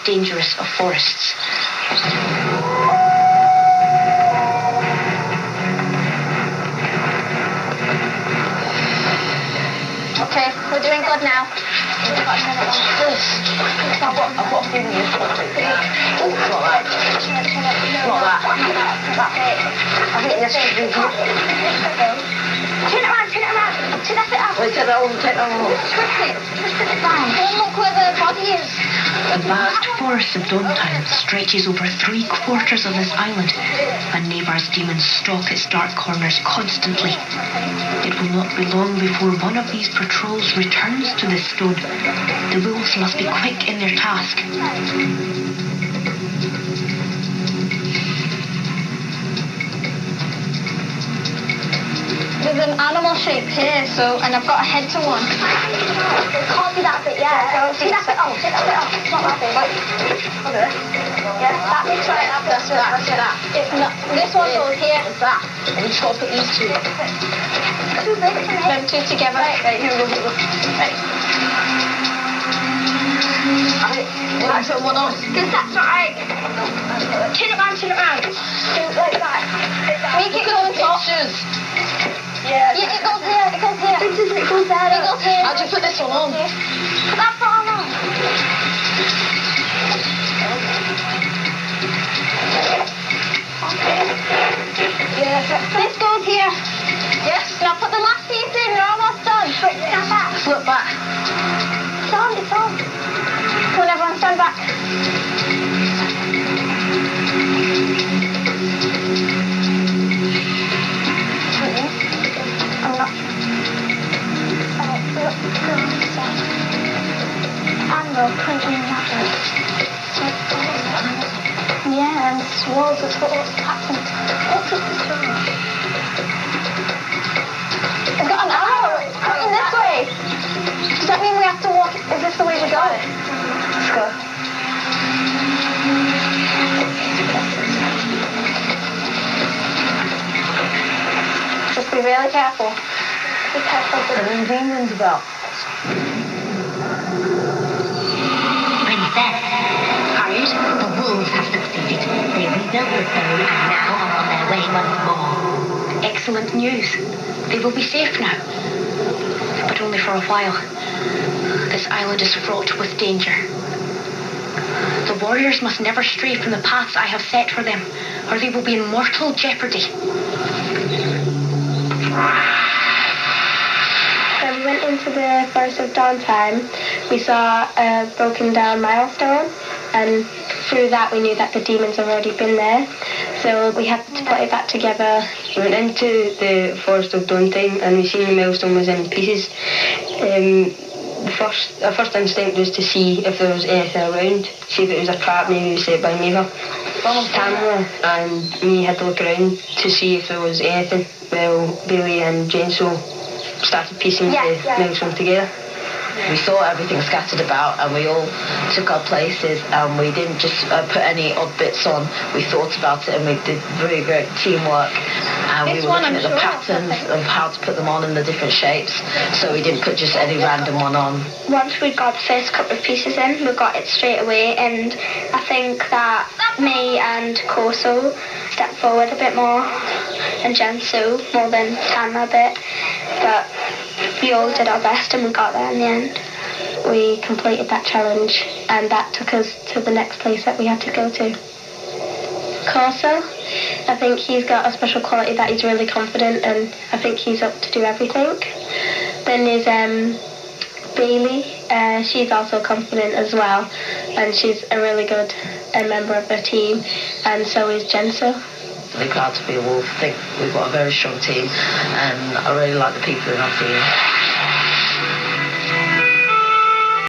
dangerous of forests. Okay, we're doing good now. We've got a minute left. I've got a feeling this one. It's not that. Not that. I think this should be good. Turn it around. Turn that bit up. Wait, take that on. Twist it down. Don't look where the body is. The vast forest of Dawntown stretches over 3/4 of this island, and Nevar's demons stalk its dark corners constantly. It will not be long before one of these patrols returns to this stone. The wolves must be quick in their task. There's an animal shape here, and I've got a head to one. It can't be that bit yet. See that bit off. It's not that big. Okay. Yeah, that bit's right up. That's that. It's not. This one goes here. It's that. And you just got to put these two. Too big for me. Them two together. Right, here we go. Right. Let's put one on. Because that's not right. Turn it round. Do it like that. Make it go on top. Shoes. Yeah, it goes here. It goes there. It goes here. How'd you put this one on? Put that part on. This goes here. Yes. Now put the last piece in. You're almost done. Quick, stand back. Flip back. It's on. Come on, everyone, stand back. I'm not. Anvil pointing that way. Yeah, and swirls is what's happened. What's this picture? I've got an arrow. It's pointing this way. Does that mean we have to walk? Is this the way we go? Let's go. Just be really careful. Be careful. Are there demons about? Princess, hurried, the wolves have succeeded. They rebuilt the stone and now are on their way once more. Excellent news. They will be safe now. But only for a while. This island is fraught with danger. The warriors must never stray from the paths I have set for them, or they will be in mortal jeopardy. When we went into the Forest of Downtime, we saw a broken down milestone, and through that we knew that the demons have already been there. So we had to put it back together. We went into the Forest of Downtime and we seen the milestone was in pieces. Our first instinct was to see if there was anything around, see if it was a trap maybe set by Maeva. Tamara and me had to look around to see if there was anything. Well, Bailey and Jenso started piecing the milestone together. We saw everything scattered about and we all took our places and we didn't just put any odd bits on. We thought about it and we did really great teamwork and we were looking at the patterns of how to put them on in the different shapes, so we didn't put just any random one on. Once we got the first couple of pieces in, we got it straight away, and I think that me and Corso stepped forward a bit more and Jensu more than Tana a bit, but we all did our best and we got there in the end. We completed that challenge and that took us to the next place that we had to go to. Corso, I think he's got a special quality that he's really confident and I think he's up to do everything. Then there's Bailey, she's also confident as well and she's a really good member of the team, and so is Jenso. Really proud to be a wolf. I think we've got a very strong team and I really like the people in our team.